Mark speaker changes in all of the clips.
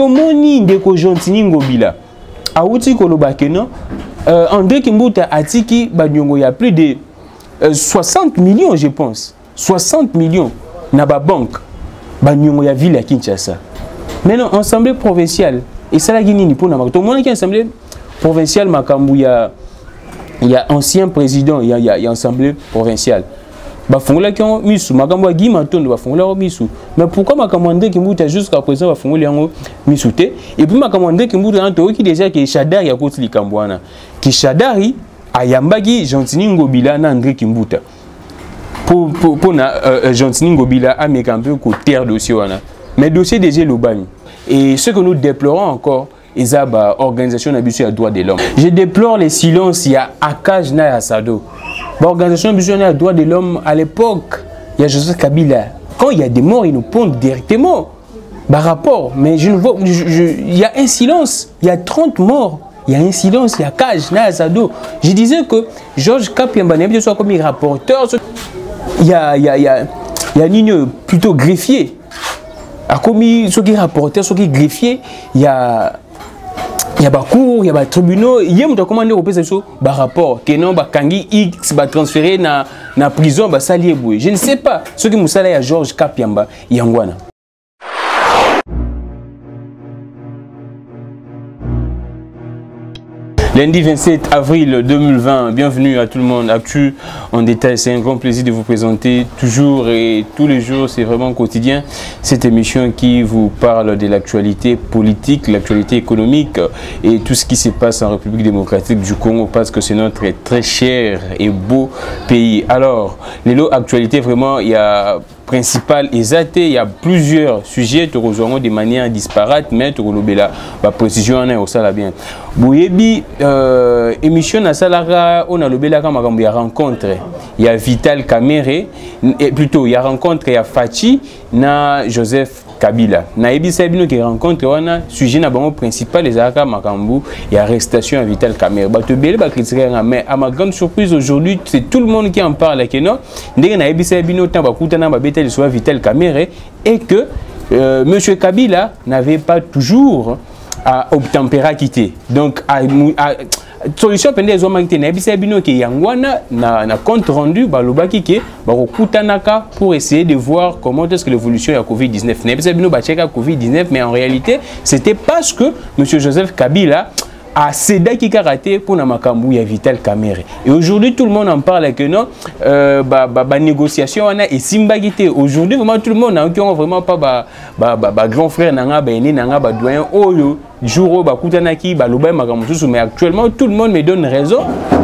Speaker 1: tomoni ndeko Jontini Ngobila auti koloba que non André Kimbuta atiki banyongo ya plus de 60 millions je pense 60 millions na ba banque banyongo ya ville ya Kinshasa. Maintenant assemblée provinciale et ça la guinini pour na tout monde qui assemblée provinciale makambu il y a ancien président il y a assemblée provinciale bafungola ki ont misu makambo ya Guy Matondo bafungola ko misu mais pourquoi makambo André Kimbuta jusqu'à présent bafungola yango misu te et puis makambo André Kimbuta to ki déjà que Shadari ya koti likambwana ki Shadari ayambaki Jontini Ngobila na André Kimbuta pour na Jontini Ngobila a mis un peu côté dossier wana mais dossier déjà l'obani et ce que nous déplorons encore ils ont organisation d'abus à droits de l'homme. Je déplore les silences il y a Akaj na Asado. L'organisation d'abus à droits de l'homme à l'époque, il y a Joseph Kabila. Quand il y a des morts, ils nous pondent directement par rapport. Mais je ne vois, il y a un silence. Il y a 30 morts. Il y a un silence. Il y a Akaj na Asado. Je disais que Georges Kapiamba soit comme rapporteur. Il y a Nino plutôt greffier. Comme ceux qui rapporteurs, ceux qui greffier, il y a cours, il y a tribunaux, il y a des commandes européennes par rapport que non Kangi X va transférer na prison ba salier boy. Je ne sais pas ce que Moussala ya Georges Kapiamba yangwana. Lundi 27 avril 2020, bienvenue à tout le monde. Actu en détail, c'est un grand plaisir de vous présenter toujours et tous les jours, c'est vraiment quotidien. Cette émission qui vous parle de l'actualité politique, l'actualité économique et tout ce qui se passe en République démocratique du Congo parce que c'est notre très cher et beau pays. Alors, les lots actualités, vraiment, il y a principal exact, il y a plusieurs sujets de manière disparate, mais la précision en est au sala bien. Bouyebi émission na salara on a le bela comme il y a rencontre, il y a Vital Kamerhe et plutôt il y a rencontre il y a Fachi na Joseph Kabila. Na ebisa bino qui rencontre wana sujet na bango principal les aka makambu et arrestation à Vital Kamerhe. Ba te bele ba critiquer mais à ma grande surprise aujourd'hui c'est tout le monde qui en parle que non ndenge na ebisa bino tant ba kutana ba beta soit Vital Kamerhe et que monsieur Kabila n'avait pas toujours à obtempérer quitter. Donc solution pendant les hommes qui n'habitaient bino qui yangwana na compte rendu balobaki ke bakokutanaka pour essayer de voir comment est-ce que l'évolution ya Covid-19 n'habitaient bino ba checker Covid-19 mais en réalité c'était parce que monsieur Joseph Kabila a cédé qui karaté pour na makambu ya Vital Kamerhe. Et aujourd'hui tout le monde en parle que non négociation on a et simbagité. Aujourd'hui vraiment tout le monde qui ont vraiment pas grand frère nanga aîné nanga doyen oyo jour ba kutanaki ba loba makambu mais actuellement tout le monde me donne raison.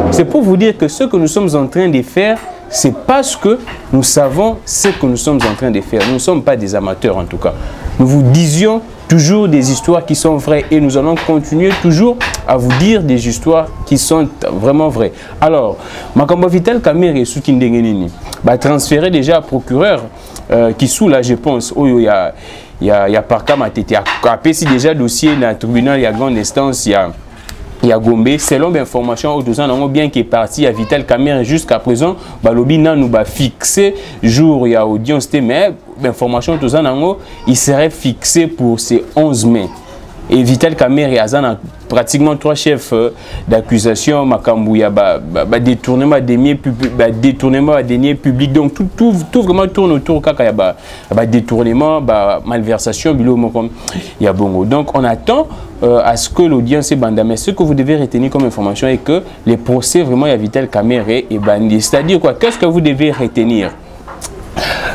Speaker 1: C'est pour vous dire que ce que nous sommes en train de faire c'est parce que nous savons ce que nous sommes en train de faire. Nous ne sommes pas des amateurs en tout cas. Nous vous disions toujours des histoires qui sont vraies et nous allons continuer toujours à vous dire des histoires qui sont vraiment vraies. Alors, Makambo Vital Kamerhe Souki Ndengenini va transférer déjà à procureur qui sous là je pense où il y a Parka Matete a payé déjà dossier dans le tribunal il y a grande instance il y a Gombe selon l'information au ans bien qui est parti à Vital Kamerhe jusqu'à présent balobi nan nous ba fixé jour il y a audience mais l'information tous ans il serait fixé pour ces 11 mai et Vital Kamerhe a pratiquement 3 chefs d'accusation makambu ya détournement détournement deniers publics donc tout vraiment tourne autour kaka ya détournement malversation bilo comme il y a bongo donc on attend à ce que l'audience est bandée mais ce que vous devez retenir comme information est que les procès vraiment ya Vital Kamerhe est bandé c'est-à-dire quoi qu'est-ce que vous devez retenir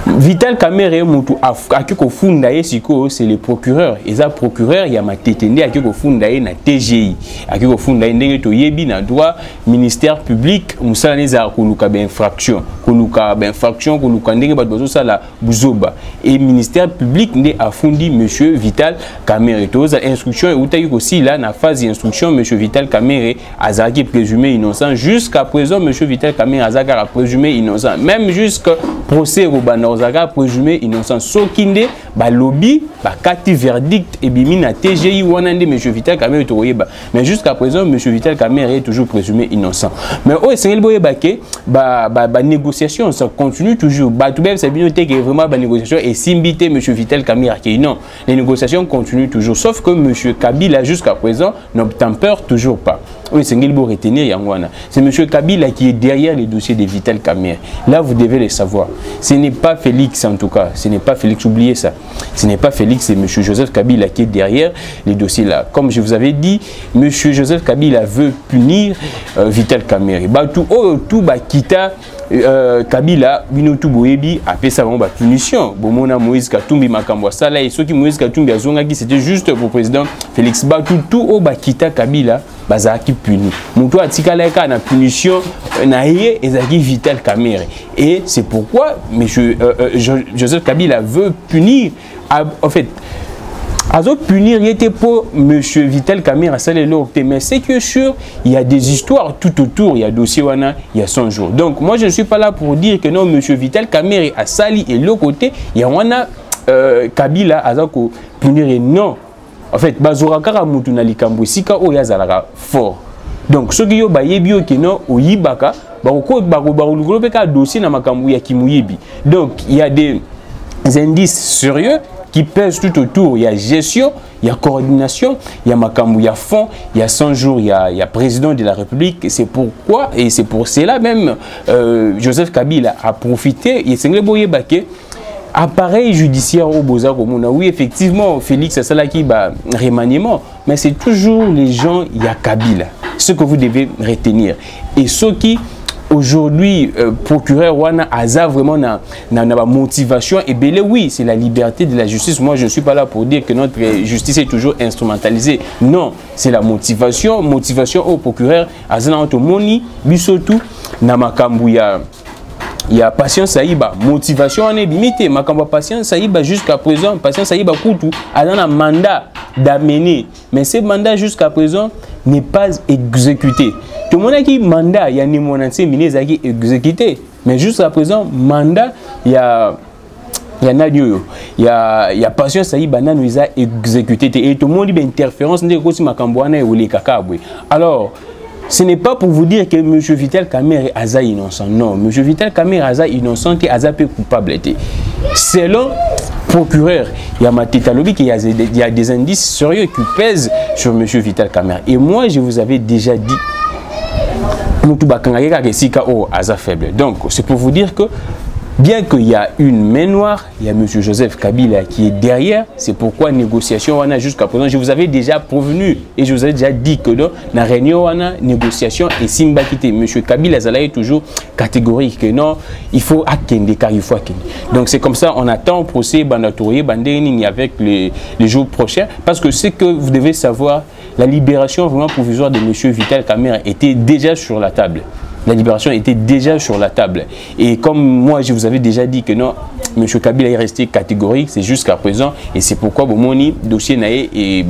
Speaker 1: Vital Kamerhe mutu akiko fundaye siko c'est le procureur et ça procureur ya matetende akiko fundaye na TGI akiko fundaye ndenge to yebi na droit ministère public musala neza koluka ba infraction koluka ndenge ba dozo sala buzoba et ministère public ndé afundi monsieur Vital Kamerhe to za instruction et utayi aussi là na phase d'instruction monsieur Vital Kamerhe azaki présumé innocent jusqu'à présent monsieur Vital Kamerhe azaka présumé innocent même jusqu'à procès au banor ozaka présumé innocent. Sokinde ba lobby ba kati verdict et bimina TGI wanande M. Vital Kamerhe toyeba. Mais jusqu'à présent M. Vital Kamerhe est toujours présumé innocent. Mais au Sengel boyeba ke ba négociation ça continue toujours. Ba tout même c'est bien noté que vraiment ba négociation et simbité M. Vital Kamerhe qui non, les négociations continuent toujours sauf que M. Kabila jusqu'à présent n'obtempère toujours pas. Oui, c'est retenir Yangwana. C'est M. Kabila qui est derrière les dossiers de Vital Kamerhe. Là, vous devez le savoir. Ce n'est pas Félix en tout cas. Ce n'est pas Félix, oubliez ça. Ce n'est pas Félix, c'est M. Joseph Kabila qui est derrière les dossiers là. Comme je vous avais dit, M. Joseph Kabila veut punir Vital Kamerhe. Tout kita Kabila binotu boyebi après ça va punition. Bomona Moïse Katumbi makambo sala et ceux qui Moïse Katumbi azongaki c'était juste pour président Félix tout au bakita Kabila bazaki puni. Muto atikala ka na punition na yé ezaki Vital Kamerhe et c'est pourquoi monsieur Joseph Kabila veut punir en fait Azo punir il était pour M. Vital Kamerhe à Salelo, mais c'est que sûr, il y a des histoires tout autour, il y a dossier wana, il y a 100 jours. Donc moi je ne suis pas là pour dire que non, M. Vital Kamerhe à Sali et l'autre côté, il y a wana Kabila Azako punir et non. En fait, Bazorakara Moutunali Kambu, Sika Oyazalaga fort. Donc ceux qui ont bayebi au Keno, au Yibaka, dossier na makambu ya Kimuyibi. Donc il y a des indices sérieux qui pèsent tout autour. Il y a gestion, il y a coordination, il y a makambu, il y a fond, il y a 100 jours, il y a président de la République. C'est pourquoi, et c'est pour cela même, Joseph Kabila a profité, et c'est un appareil judiciaire au Bozar au Mouna. Oui, effectivement, Félix Salaki remaniement, mais c'est toujours les gens, il y a Kabila. Ce que vous devez retenir. Et ceux qui aujourd'hui, procureur Wana Aza vraiment na motivation et belé, oui, c'est la liberté de la justice. Moi, je ne suis pas là pour dire que notre justice est toujours instrumentalisée. Non, c'est la motivation. Motivation au procureur Aza na Moni, bisotu na makambuya. Il y a Patience Saïba, motivation en est limitée. Makamba Patience Saïba jusqu'à présent, Patience Saïba Koutou a un mandat d'amener. Mais ce mandat jusqu'à présent n'est pas exécuté. Tout le monde a dit mandat, il y a ni mon ancien ministre qui est exécuté. Mais jusqu'à présent, mandat, il y a Patience Saïba nous a exécuté. Et tout le monde dit interférence, n'est pas aussi Makambouana et les Kakaboué. Alors, ce n'est pas pour vous dire que M. Vital Kamerhe Aza innocent. Non, M. Vital Kamerhe Aza innocent et Aza peu coupable. Selon procureur, il y a Matétalobi qu'il y a des indices sérieux qui pèsent sur M. Vital Kamerhe. Et moi, je vous avais déjà dit, Aza faible. Donc, c'est pour vous dire que bien qu'il y a une main noire, il y a M. Joseph Kabila qui est derrière. C'est pourquoi négociation on a jusqu'à présent. Je vous avais déjà prévenu et je vous avais déjà dit que dans la réunion on a négociation et Simba quitté. M. Kabila est toujours catégorique que non, il faut akende car il faut akende. Donc c'est comme ça, on attend au procès Bandatorié, Bandéning avec les jours prochains parce que ce que vous devez savoir, la libération vraiment provisoire de M. Vital Kamerhe était déjà sur la table. La libération était déjà sur la table. Et comme moi, je vous avais déjà dit que non, M. Kabila est resté catégorique, c'est jusqu'à présent. Et c'est pourquoi, bon, mon dossier naïe et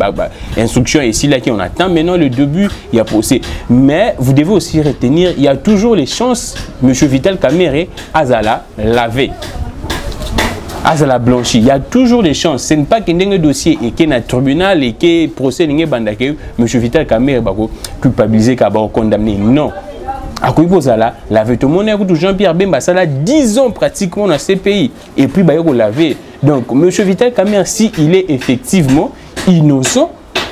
Speaker 1: instruction ici, là, qu'on attend. Maintenant, le début, il y a procès. Mais vous devez aussi retenir, il y a toujours les chances, M. Vital Kamerhe, Azala, lavé. Azala blanchi. Il y a toujours des chances. Ce n'est pas qu'il y ait un dossier et qu'il y ait un tribunal et qu'il y ait un procès, M. Vital Kamerhe va culpabiliser, va condamner. Non. À quoi il pose là, laver tout le monde, Jean-Pierre Bemba, ça a 10 ans pratiquement dans ces pays. Et puis, il faut laver. Donc, M. Vital Kamerhe, s'il est effectivement innocent,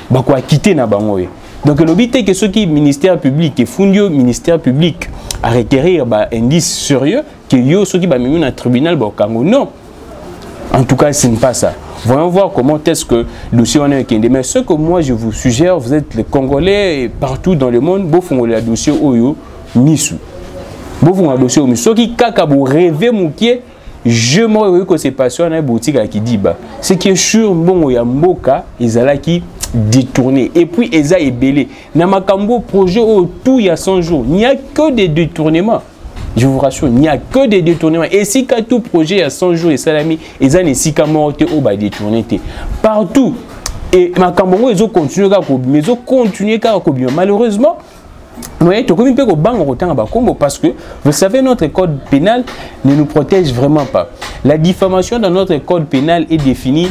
Speaker 1: il va quitter na bangoye. Donc, le but est que ceux qui ministère public et Fundio ministère public à requérir un indice sérieux, que yo ceux qui va mener un tribunal au Congo. Non. En tout cas, ce n'est pas ça. Voyons voir comment est-ce que le dossier en est. Mais ce que moi, je vous suggère, vous êtes les Congolais et partout dans le monde, vous faites le dossier Oyo. Nisu. Bon, vous m'avez dossier, mais ceux qui kakabou rêver moukier, je m'aurais que c'est passion à boutique qui dit bah. Ce qui est sûr, bon, il y a Mboka, ils allaient qui détourner. Et puis, ils ont ébélé. Dans ma cambo projet autour, il y a 100 jours. Il n'y a que des détournements. Je vous rassure, il n'y a que des détournements. Et si tout projet il y a 100 jours et salami, ils ont des sikamortés au bas détourné. Partout. Et ma cambo, ils ont continué à copier. Mais ils ont continué à copier. Malheureusement, Mais tu connais pas au banc autant à Combo parce que vous savez notre code pénal ne nous protège vraiment pas. La diffamation dans notre code pénal est définie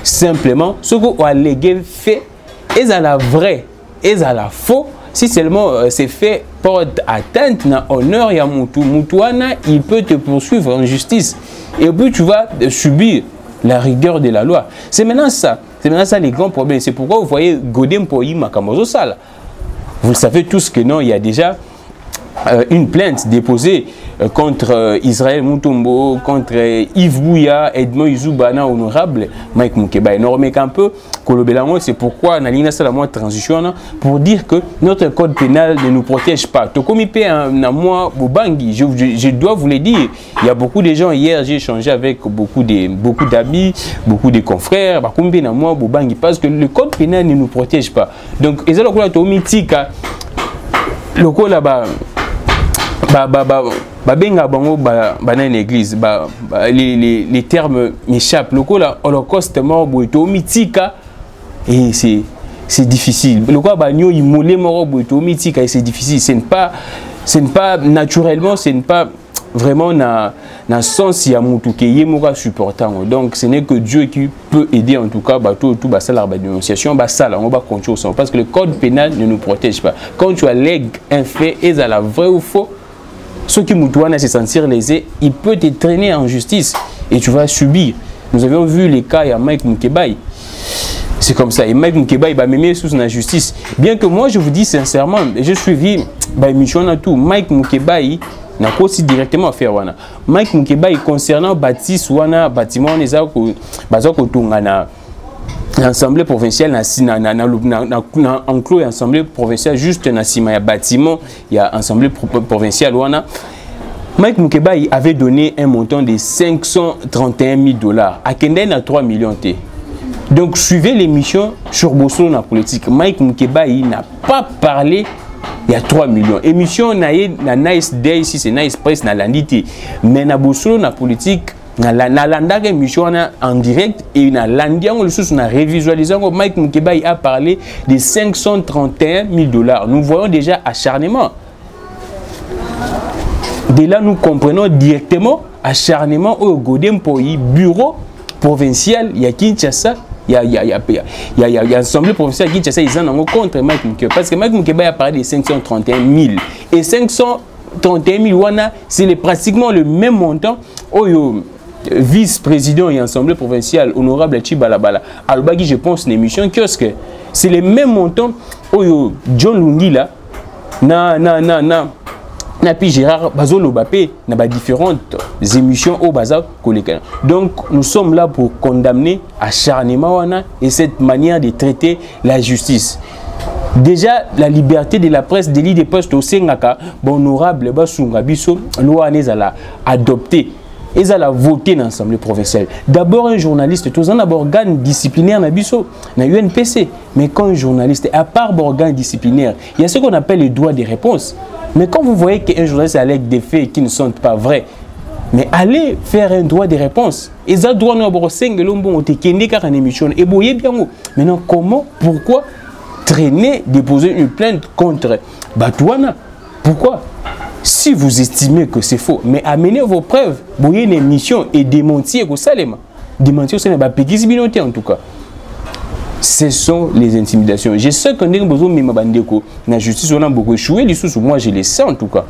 Speaker 1: simplement ce qu'on a allégué fait est à la vraie, est à la faux. Si seulement c'est fait porte atteinte à l'honneur et à Moutouana, il peut te poursuivre en justice. Et puis tu vas subir la rigueur de la loi. C'est maintenant ça les grands problèmes. C'est pourquoi vous voyez Godem Poyi Makamozo Sala. Vous le savez tous que non, il y a déjà une plainte déposée contre Israël Moutombo, contre Yves Bouya, Edmond Izoubana, honorable Mike Moukeba. Énorme un peu, c'est pourquoi on a ligne la moindre transition pour dire que notre code pénal ne nous protège pas. Je dois vous le dire, il y a beaucoup de gens, hier j'ai échangé avec beaucoup d'amis, beaucoup de confrères, parce que le code pénal ne nous protège pas. Donc, les les termes m'échappent. Le Holocauste mort et c'est difficile. Le c'est difficile. Ce n'est pas naturellement, ce n'est pas vraiment dans le sens il y a mon supportant. Donc ce n'est que Dieu qui peut aider en tout cas tout la dénonciation parce que le code pénal ne nous protège pas. Quand tu allègues un fait est à la vraie ou faux, ceux qui moutoient se sentir lésés, il peut te traîner en justice et tu vas subir. Nous avions vu les cas à Mike Moukebaï. C'est comme ça. Et Mike Moukebaï va même sous la justice. Bien que moi je vous dis sincèrement, j'ai suivi l'émission à tout. Mike Moukebaï n'a pas aussi directement à faire. Mike Moukebaï concernant bâtiment l'Assemblée provinciale, enclos l'Assemblée provinciale, juste dans le bâtiment, il y a l'Assemblée provinciale. Mike Moukebaï avait donné un montant de 531 000 $. À Kenden à 3 millions. Donc, suivez l'émission sur Bossolo dans la politique. Mike Moukebaï n'a pas parlé. Il y a 3 millions. Émission na Nice Day ici, c'est Nice Press na landité. Mais na Bossolo na politique. Na landa émission en direct et na landian le sous na révisualisant Mike Moukebaï a parlé de 531 000 $. Nous voyons déjà acharnement. De là nous comprenons directement acharnement au Godem Poyi bureau provincial il y a Kinshasa. Il y a l'Assemblée provinciale Kinshasa ils en ont contre Mike Moukebaï parce que Mike Moukebaï a parlé de 531 000 et 531 000 c'est pratiquement le même montant vice-président et assemblée provinciale honorable Chibalabala Albagi je pense une émission kiosque c'est le même montant John Lungi là na puis Gérard Bazolo Bapé na différentes émissions au bazar collègue. Donc nous sommes là pour condamner acharnement et cette manière de traiter la justice. Déjà la liberté de la presse délit des postes au Sengaka honorable Basunga Biso loi nezala adopté. Ils allaient voter dans l'Assemblée provinciale. D'abord, un journaliste, tous un organe disciplinaire na UNPC. Mais quand un journaliste, à part organe disciplinaire, il y a ce qu'on appelle les droits de réponse. Mais quand vous voyez qu'un journaliste allègue des faits qui ne sont pas vrais, mais allez faire un droit de réponse. Ils ont droit à émission. Et voyez bien. Maintenant, comment, pourquoi traîner, déposer une plainte contre Batouana? Pourquoi? Si vous estimez que c'est faux, mais amenez vos preuves, vous voyez une émission et démentir au Salema. Démentir, ce n'est pas petit communauté en tout cas. Ce sont les intimidations. Je sais qu'on a besoin de Mabandeko. La justice, on a beaucoup échoué. Moi, je le sais en tout cas.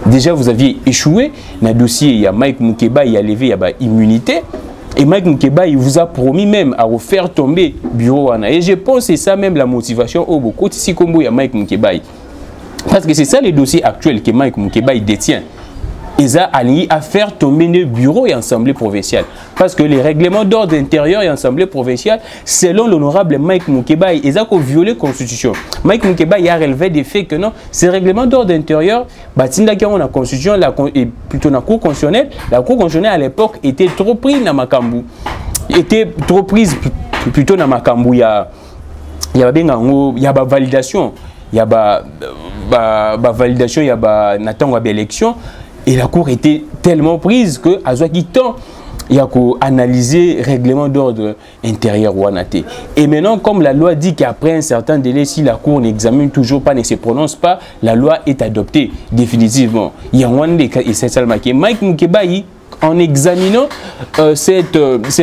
Speaker 1: Déjà, vous aviez échoué. Dans le dossier, il y a Mike Moukeba, il y a levé, il y a immunité. Et Mike Moukeba, il vous a promis même à vous faire tomber bureau. Et je pense que c'est ça même la motivation au beaucoup. Ici, comme il y a Mike Moukeba. Parce que c'est ça le dossier actuel que Mike Moukeba détient. Ils ont allié à faire tomber le bureau et l'Assemblée provinciale. Parce que les règlements d'ordre intérieur et l'Assemblée provinciale, selon l'honorable Mike Moukeba, ils ont violé la Constitution. Mike Moukeba a relevé des faits que non, ces règlements d'ordre intérieur, la Constitution, et plutôt la Cour constitutionnelle, la Cour constitutionnelle à l'époque était trop prise dans Makambu. Était trop prise plutôt dans Makambu. Il y a validation. Il y a validation, il y a élection. Et la Cour était tellement prise que à temps il y a qu'analyser règlement d'ordre intérieur ou anaté. Et maintenant, comme la loi dit qu'après un certain délai, si la Cour n'examine toujours pas, ne se prononce pas, la loi est adoptée définitivement. Il y a un des cas, et c'est ça le maquet. Mike Mukebayi, en examinant ces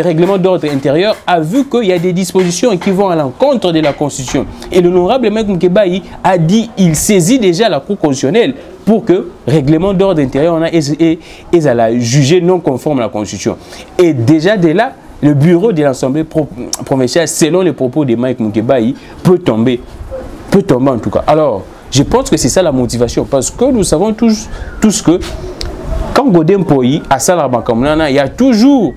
Speaker 1: règlements d'ordre intérieur, a vu qu'il y a des dispositions qui vont à l'encontre de la Constitution. Et l'honorable Mike Mukebayi a dit qu'il saisit déjà la Cour constitutionnelle pour que le règlement d'ordre intérieur est à la juger non conforme à la Constitution. Et déjà de là, le bureau de l'Assemblée provinciale, selon les propos de Mike Mukebayi, peut tomber en tout cas. Alors, je pense que c'est ça la motivation, parce que nous savons tous que quand Godin Poyi à Salaba comme là, il y a toujours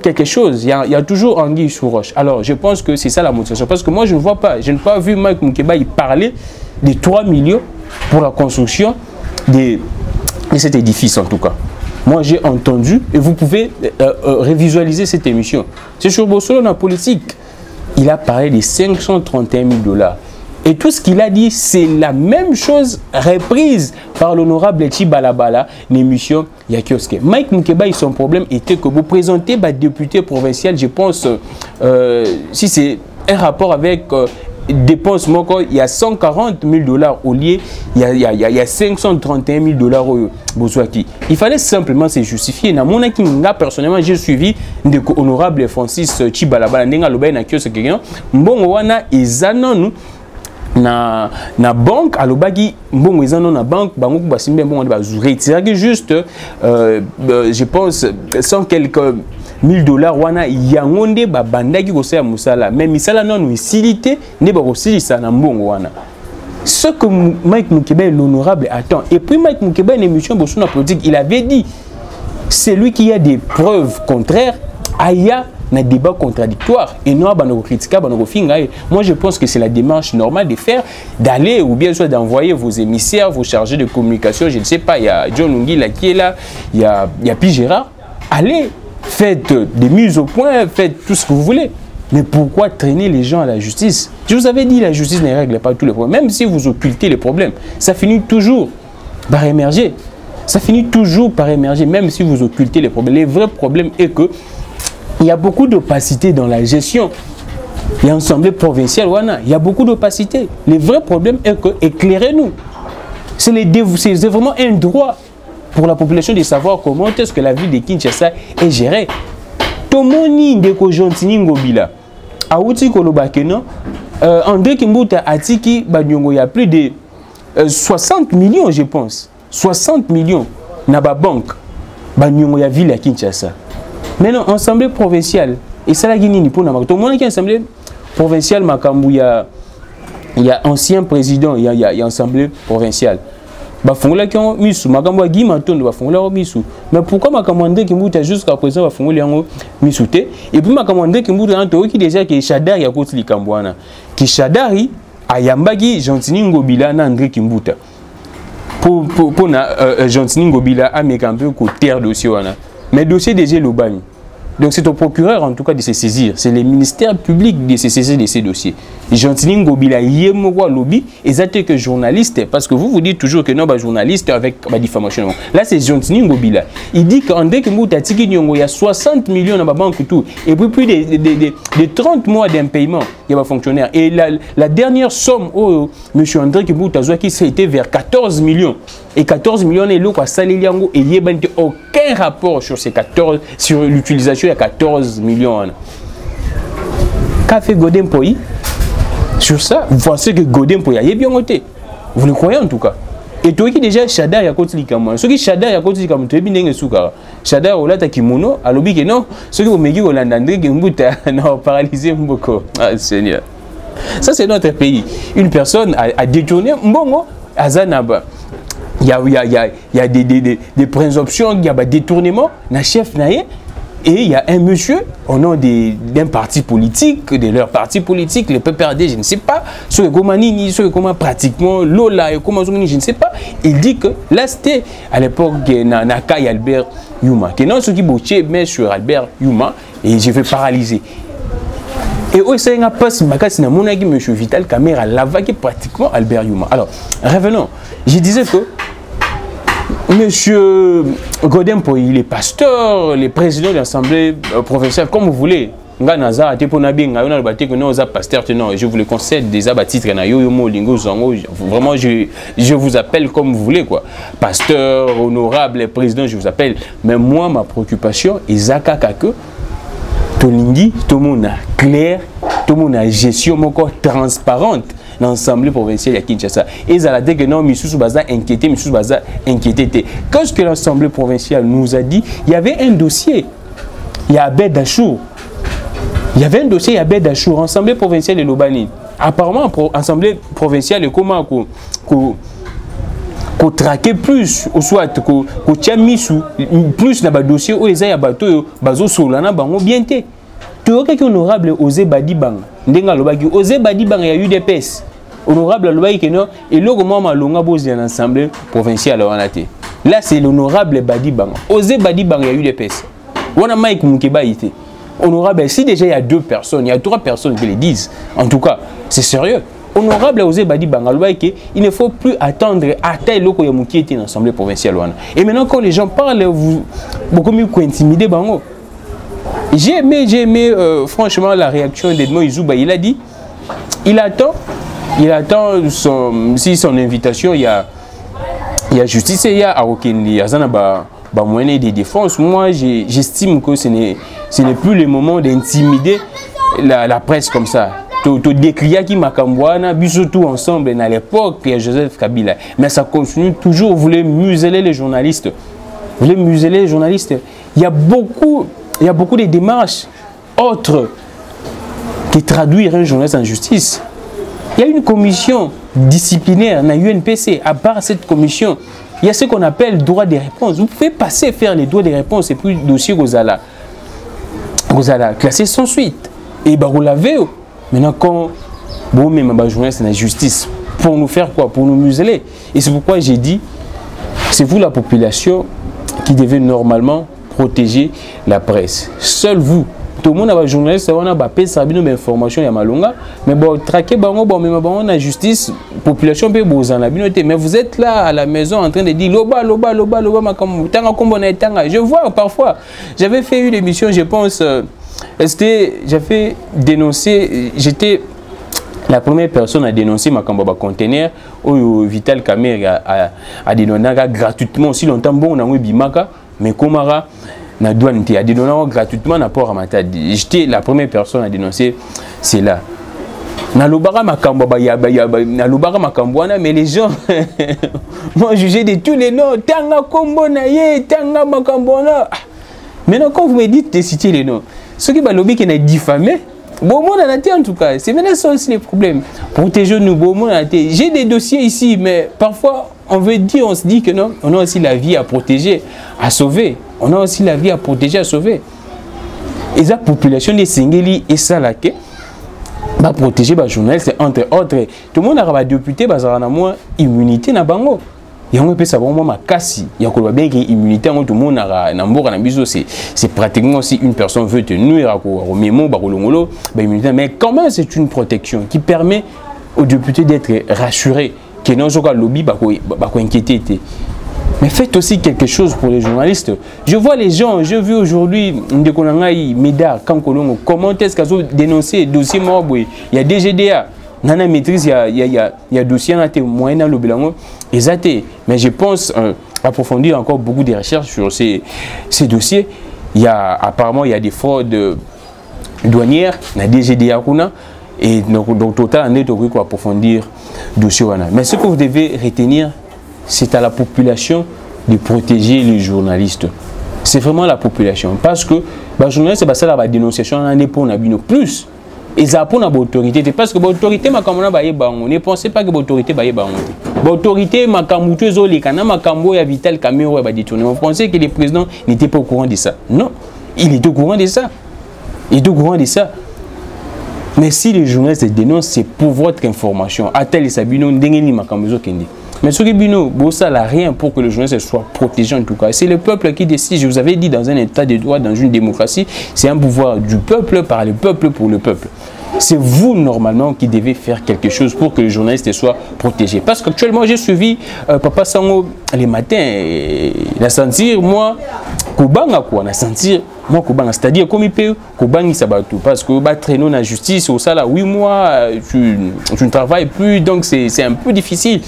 Speaker 1: quelque chose, il y a toujours anguille sous roche. Alors, je pense que c'est ça la motivation, parce que moi, je n'ai pas vu Mike Mukebayi parler de 3 millions pour la construction de cet édifice en tout cas. Moi j'ai entendu, et vous pouvez révisualiser cette émission. C'est sur Bossolo dans la politique. Il a parlé de 531 000 $. Et tout ce qu'il a dit, c'est la même chose reprise par l'honorable Echi Balabala, l'émission Yakioske. Mike Mukebayi, son problème était que vous présentez député provincial, je pense, si c'est un rapport avec dépenses, il y a 140 000 $ au lieu, il y a 531 000 $. Il fallait simplement se justifier. Personnellement, j'ai suivi l'honorable Francis Chibalabala, na banque alobaki mbongo ezano na banque bango basimbe mbongo ba retirer juste je pense 100 quelques $1000 wana yangonde ba bandaki ko sala musala mais misala non utilité ne ba ko silisa na mbongo wana. Ce que Mike Mukebayi l'honorable attend, et puis Mike Mukebayi une émission Bossona politique, il avait dit c'est lui qui a des preuves contraires aya un débat contradictoire et non critiquer. Moi je pense que c'est la démarche normale de faire, d'aller ou bien soit d'envoyer vos émissaires, vos chargés de communication, je ne sais pas, il y a John Ngila qui est là, il y a Pi Gérard, allez, faites des mises au point, faites tout ce que vous voulez. Mais pourquoi traîner les gens à la justice? Je vous avais dit, la justice ne règle pas tous les problèmes. Même si vous occultez les problèmes, ça finit toujours par émerger. Ça finit toujours par émerger, même si vous occultez les problèmes. Le vrai problème est que il y a beaucoup d'opacité dans la gestion. Il y a l'Assemblée provinciale, il y a beaucoup d'opacité. Le vrai problème est que, éclairez-nous. C'est vraiment un droit pour la population de savoir comment est-ce que la ville de Kinshasa est gérée. Tomoni ndeko Jontini Ngobila. Aouti Kolobakeno, André Kimbuta Atiki Banyongo, il y a plus de 60 millions, je pense. 60 millions dans la banque. Banyongo, il y a ville à Kinshasa. Maintenant, assemblée provinciale, et ça la Guinée, pour tout le monde qui est assemblée provinciale, il y a ancien président, il y a assemblée provinciale. Mais pourquoi ma commandé qui m'a jusqu'à présent va fongler en misouté et puis ma commandé qui m'a qui déjà que Chadari a côté Likambwana qui Chadari a Yambagi Jontini Ngobila na André Kimbuta pour Jontini Ngobila a mes campeurs côté terre dossier wana mais dossier déjà l'obani. Donc c'est au procureur en tout cas de se saisir. C'est le ministère public de se saisir de ces dossiers. Jontini Ngobila yemoko lobby et ça que journaliste parce que vous dites toujours que non bah journaliste avec bah diffamation. Là c'est Jontini Ngobila. Il dit qu'André Kimbuta Tiki Nyongo il y a 60 millions dans la banque tout et puis plus de 30 mois d'impayement il y a un fonctionnaire et la dernière somme où monsieur André Kimbuta qui c'était vers 14 millions et 14 millions et l'eau quoi saliliango et il n'y a aucun rapport sur ces 14 sur l'utilisation 14 millions. Qu'a fait Godin Poyi? Sur ça, vous pensez que Godin Poyi est bien noté? Vous le croyez en tout cas? Et toi qui déjà Shada ya koti likamo. Ceux qui Shada ya koti likamo, tu es bien souka. Shada olata kimono, alobi que non. Ceux qui vont megi Holandandre qui mbuta non paralysé mboko. Ah Seigneur. Ça c'est notre pays. Une personne a détourné mbongo azanaba. Il y a des présomptions, il y a des détournements, na chef naie. Et il y a un monsieur, au nom d'un parti politique, de leur parti politique, le PPRD, je ne sais pas, comment pratiquement, Lola, comment je ne sais pas. Il dit que là, c'était à l'époque, Naka et Albert Yuma. Que non, ce qui bouchait, mais sur Albert Yuma, et je vais paralyser. Et aussi, il y a pas si mon ami, monsieur Vital Caméra, lava qui pratiquement Albert Yuma. Alors, revenons. Je disais que Monsieur Godin, il est pasteur, le président de l'Assemblée provinciale, comme vous voulez. Vraiment, je vous le concède des titres. Vraiment, je vous appelle comme vous voulez, quoi. Pasteur, honorable, président, je vous appelle. Mais moi, ma préoccupation, est que tout le monde clair, tout le monde a gestion transparente. L'Assemblée provinciale à Kinshasa. Et ça a dit que non, Missou Baza inquiété, Missou Baza inquiété. Qu'est-ce que l'Assemblée provinciale nous a dit? Il y avait un dossier. Il y a Abed Achour. Il y avait un dossier Abed Achour, Assemblée provinciale de Lobani. Apparemment, Assemblée provinciale, comment qu'on traquait plus, ou soit qu'on tient Missou, plus dans le dossier où ils ont bateau, bazo solana, bango bien té. Tout ce qui est honorable, Osé Badibang. Ndenga lobaki, Osé Badibang, il y a eu des pèses. Honorable lobaki que non, et là, comment malonga bosi en assemblée provinciale en athée. Là, c'est l'honorable Badibang. Osé Badibang, il y a eu des pèses. On a Mike Moukeba été. Honorable, si déjà il y a 2 personnes, il y a 3 personnes qui le disent. En tout cas, c'est sérieux. Honorable Osé Badibang, il ne faut plus attendre à tel loko ya Mouki était en assemblée provinciale. Et maintenant, quand les gens parlent, vous beaucoup mieux qu'intimider bango. J'ai aimé franchement la réaction d'Edmond Izouba. Il a dit, il attend son invitation, il y a justice, il y a Arokendi, il y a moyen de défense. Moi, j'estime que ce n'est plus le moment d'intimider la presse comme ça. Tout décrier qui m'a camboana, tout ensemble à l'époque, il y a Joseph Kabila. Mais ça continue toujours, vous voulez museler les journalistes. Vous voulez museler les journalistes. Il y a beaucoup de démarches autres que traduire un journaliste en justice. Il y a une commission disciplinaire dans l'UNPC. À part cette commission, il y a ce qu'on appelle droit de réponse. Vous pouvez passer faire les droits de réponse et puis le dossier vous allez classer sans suite. Et vous l'avez. Maintenant, quand vous même un journaliste dans la justice, pour nous faire quoi? Pour nous museler. Et c'est pourquoi j'ai dit, c'est vous la population qui devez normalement protéger la presse. Seul vous. Tout le monde a un journaliste, on a des informations, il y a malonga, mais bon, traquer bango, bon, mais bon, la justice, population peut vous en abîmer. Mais vous êtes là à la maison en train de dire loba, je vois parfois. J'avais fait une émission, je pense, j'avais dénoncé, j'étais la première personne à dénoncer ma conteneur où Vital Kamer a dénoncé gratuitement aussi longtemps bon on a eu bimaka mais Komara na douane a dénoncé gratuitement à port à Matadi. J'étais la première personne à dénoncer, c'est là. Na lobara makambwana mais les gens m'ont jugé de tous les noms. Tanga kombo na ye, tanga makambwana. Maintenant quand vous me dites de citer les noms, ceux qui balobi qui n'a diffamé, bon monde en a été en tout cas. C'est maintenant ça aussi les problèmes. Protégez-nous, bon monde en a été. J'ai des dossiers ici, mais parfois on se dit que non, on a aussi la vie à protéger, à sauver. On a aussi la vie à protéger, à sauver. Et la population des Singeli et ça là que va protéger les journalistes entre autres. Tout le monde a député, a moins immunité na bango. Et on peut savoir moi ma casse. Il y a bien immunité tout le monde a n'ambour na biso c'est pratiquement si une personne veut te nuire au mémo barolongolo immunité mais quand même c'est une protection qui permet aux députés d'être rassurés que non joka lobby ba inquiéter. Mais faites aussi quelque chose pour les journalistes. Je vois les gens, j'ai vu aujourd'hui Ndekonangai Médard Kankolongo comment est-ce qu'ils ont dénoncé dossier Morboy. Il y a DGDA. Nana maîtrise, il y a dossier moyen dans le bilan. Mais je pense approfondir encore beaucoup de recherches sur ces dossiers. Apparemment, il y a des fraudes douanières, la DGDA, et donc total, on est pour approfondir le dossier. Mais ce que vous devez retenir, c'est à la population de protéger les journalistes. C'est vraiment la population. Parce que les journalistes, c'est la dénonciation, on est pour plus. Et ça pour l'autorité. Parce que l'autorité, ne pensez pas que l'autorité est l'autorité, Vital Kamerhe va détourner. On pensait que le président n'était pas au courant de ça. Non, il est au courant de ça. Il est au courant de ça. Mais si les journalistes dénoncent, c'est pour votre information. Mais ce qui est ça n'a rien pour que le journaliste soit protégé en tout cas. C'est le peuple qui décide. Je vous avais dit dans un état de droit, dans une démocratie, c'est un pouvoir du peuple par le peuple pour le peuple. c'est vous normalement qui devez faire quelque chose pour que le journaliste soit protégé. Parce qu'actuellement, j'ai suivi Papa Sango les matins et la sentir, moi, Kobanga quoi, la sentir, moi Kobanga, c'est-à-dire comme il peut Kobanga Sabatou, parce que bah traîner dans la justice, au ça là, 8 mois, tu ne travailles plus, donc c'est un peu difficile.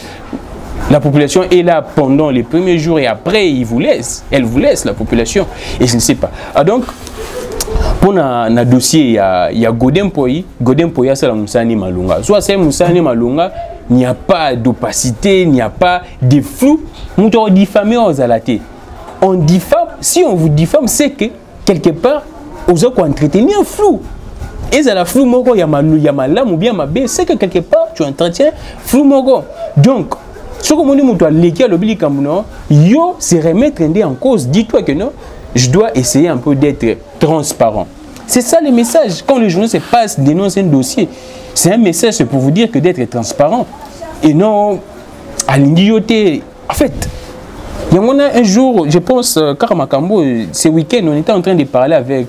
Speaker 1: La population est là pendant les premiers jours et après, elle vous laisse la population. Et je ne sais pas. Ah, donc, pour un dossier, il y a Godin Poyi, c'est la Moussani Malunga. Soit c'est Moussani Malunga, il n'y a pas d'opacité, il n'y a pas de flou. Nous devons diffamer aux alatés. On diffame, si on vous diffame, c'est que quelque part, vous avez entretenu un flou. Et ça la flou moko, il y a malam ou bien ma bé, c'est que quelque part, tu entretiens flou moko. Donc, ce que mon dit, toi, l'équipe l'oblige comme non, yo se remettre en cause. Dis-toi que non, je dois essayer un peu d'être transparent. C'est ça le message. Quand le journaliste passe, dénonce un dossier, c'est un message pour vous dire que d'être transparent et non à l'idioté. En fait, il y a un jour, je pense, Karamakambo, ce week-end, on était en train de parler avec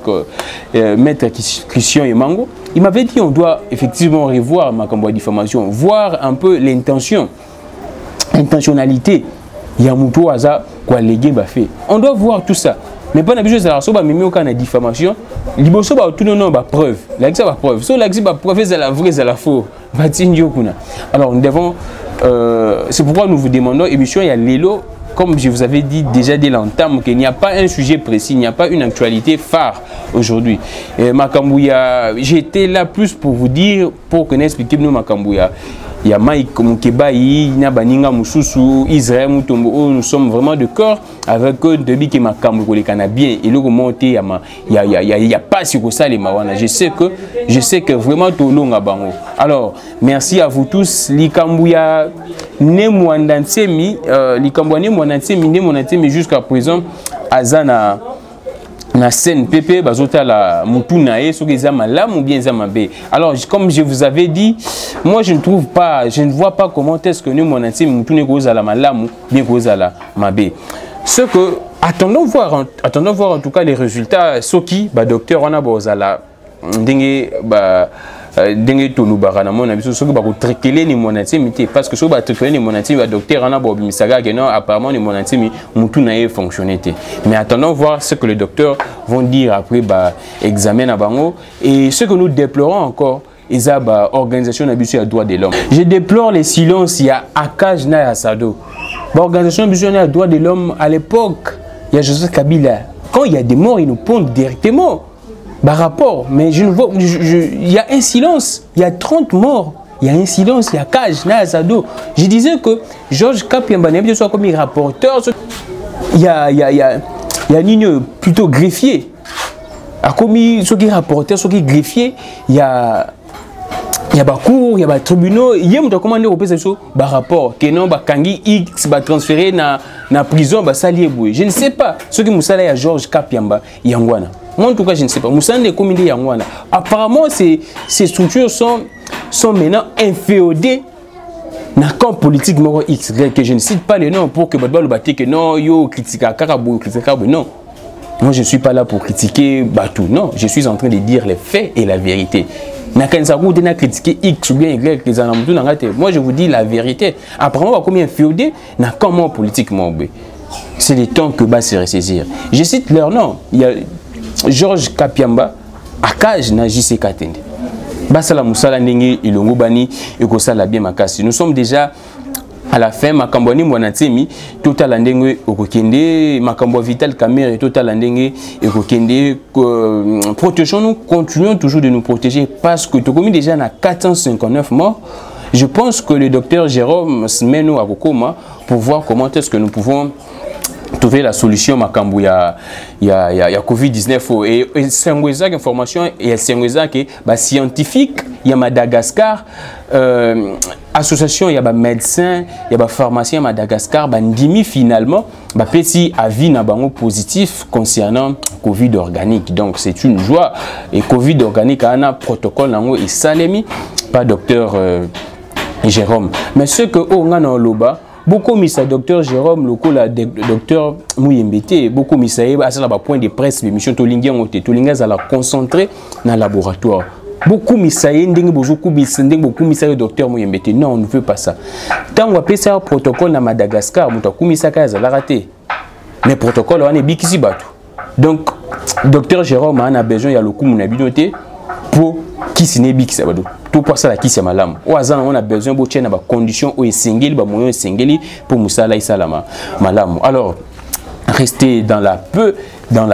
Speaker 1: Maître Christian Emango. Il m'avait dit qu'on doit effectivement revoir Makambo à diffamation, voir un peu l'intentionnalité. Il y a Moutou Aza, quoi, les gars, fait. On doit voir tout ça. Mais pas d'habitude, ça va même aucun diffamation. Liboso ba tout non ba preuve. Là ça va preuve. So là ba preuve c'est la vraie, c'est la faux. Alors nous devons c'est pourquoi nous vous demandons émission il y a Lelo, comme je vous avais dit déjà dès l'entame, qu'il n'y a pas un sujet précis, il n'y a pas une actualité phare aujourd'hui. Makambouya, j'étais là plus pour vous dire, pour que n'expliquer nous Makambouya. Il y a Mike Moukebaï, il y a Baninga Moussoussou, Israël Moutombo, nous sommes vraiment de corps avec eux depuis que Makambo les Canadiens et le remonté, il y a pas sur ça les Mawana. Je sais que vraiment tout le monde a bango. Alors, merci à vous tous. Likambouya Nemouandansemi, Likambouya Nemouandansemi jusqu'à présent, Azana. Na scène Pépé bazota la mutunae so que malam ou bien zamabé. Alors comme je vous avais dit, moi je ne vois pas comment est-ce que nous mon intime mutune goza la malam ou bien goza la mabé. Ce que attendons voir en tout cas les résultats soki ba docteur on a bozala ndenge ba dengue tonu barana mon abiso soki ba ko trekele ni mon intimité parce que so ba trekele ni mon intimité docteur on a bo misaga que non apparemment ni mon intimité mutunae fonctionnalité. Mais attendons voir ce que les docteurs vont dire après bah examen à bango et ce que nous déplorons encore ils ont bah organisation d'abus à droit de l'homme. Je déplore les silences il y a Akaj na Asado. Bah organisation d'abus à droit de l'homme à l'époque il y a Joseph Kabila quand il y a des morts ils nous pondent directement par rapport mais je ne vois il y a un silence il y a 30 morts. Il y a un silence, il y a Kaj na Asado. Je disais que Georges Kapiamba n'est soit comme rapporteur. Il y a Nino plutôt greffier. A commis ce qui est rapporteur, ce qui est greffier, il y a cour, il y a tribunal, il y a commandé au PSO par rapport que non ba kangi X ba transféré na prison ba salier boy. Je ne sais pas ce que Moussala ya Georges Kapiamba Yangwana. Moi en tout cas je ne sais pas. Moussala est commandé Yangwana. Apparemment ces structures sont maintenant inféodées dans le camp politique X que je ne cite pas les noms pour que Badba le batte que non yo critique à Karabou non. Moi je ne suis pas là pour critiquer Batou non, je suis en train de dire les faits et la vérité. N'a critiquer X ou bien Y les anamoutou n'a raté. Moi je vous dis la vérité. Apparemment on va combien inféodé dans le camp politique c'est le temps que va se ressaisir. Je cite leur nom. Il y a Georges Kapiamba, Akaj na JC Katende. Basala Moussala Ndenge Ilongo Bani et Kosala bien Makasi. Nous sommes déjà à la fin. Makamboni Mwanatemi, Total Ndenge Okokende, Makambo Vital Kamere, Total Ndenge Okokende. Protégeons-nous, continuons toujours de nous protéger parce que tout comme déjà na 459 morts. Je pense que le docteur Jérôme Smeno à Kokoma pour voir comment est-ce que nous pouvons trouver la solution Makambo il y a Covid-19 et c'est une information et c'est que scientifique il y a Madagascar association il y a médecin il y a pharmacien Madagascar ndimi finalement petit avis na bango positif concernant Covid organique donc c'est une joie et Covid organique a un protocole nango et salemi pas docteur Jérôme mais ce que on a dans loba beaucoup mis à docteur Jérôme, le docteur Mouyembete, beaucoup mis à ça point de presse, l'émission Tolingia ont été Tolinga à la concentrer dans le laboratoire. beaucoup misaye ndenge beaucoup misaye docteur Mouyembete. Non, on ne veut pas ça. Tant on appelle ça protocole na Madagascar, on a misaka za la raté. Mais protocole on est bikisi batu. Donc docteur Jérôme a besoin il y a le coup mon habitude pour qui s'est bikisi batu. Tout pour ça la qui c'est malam. Au hasard on a besoin de tenir ba conditions ou singeli ba moyen singeli pour musala isalama malam. Alors rester dans la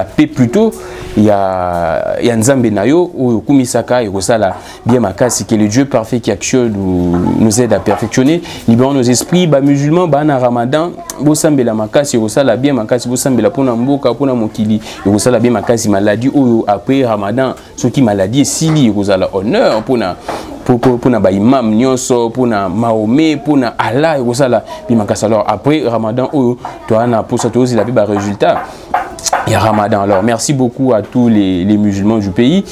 Speaker 1: paix plutôt. Il y a Nzambe Nayo ou Kumisaka et Rosala bien makasi que le Dieu parfait qui actionne nous aide à perfectionner. Libérons nos esprits, bah musulmans, bah na Ramadan, Bosambe la makasi Rosala bien makasi Bosambe la pona mboka pona mokili Rosala bien makasi maladie ou après Ramadan ceux qui maladie sili Rosala honneur pona pour na ba imam nyonso pour na Mahomet pour na Allah Rosala bien makasi alors après Ramadan ou toi na pour ça aussi la bien résultat. Il y a Ramadan. Alors, merci beaucoup à tous les musulmans du pays.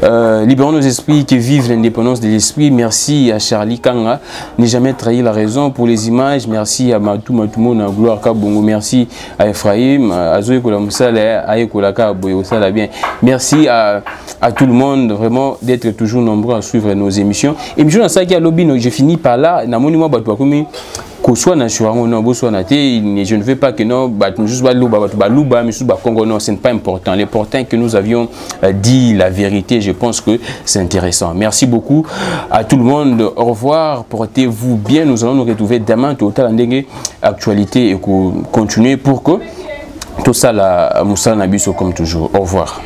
Speaker 1: Libérons nos esprits qui vivent l'indépendance de l'esprit. Merci à Charlie Kanga. N'est jamais trahi la raison pour les images. Merci à Matou Matoumona, Gloire Kabongo. Merci à Ephraim, à Zoé Kolamoussala, à Ekolaka, Boyosala bien. Merci à tout le monde vraiment d'être toujours nombreux à suivre nos émissions. Et je j'ai fini par là. Soit je ne veux pas que non, non, ce n'est pas important. L'important est que nous avions dit la vérité. Je pense que c'est intéressant. Merci beaucoup à tout le monde. Au revoir. Portez-vous bien. Nous allons nous retrouver demain. Total actualité et continuer pour que tout ça, la Moussa Nabiso comme toujours. Au revoir.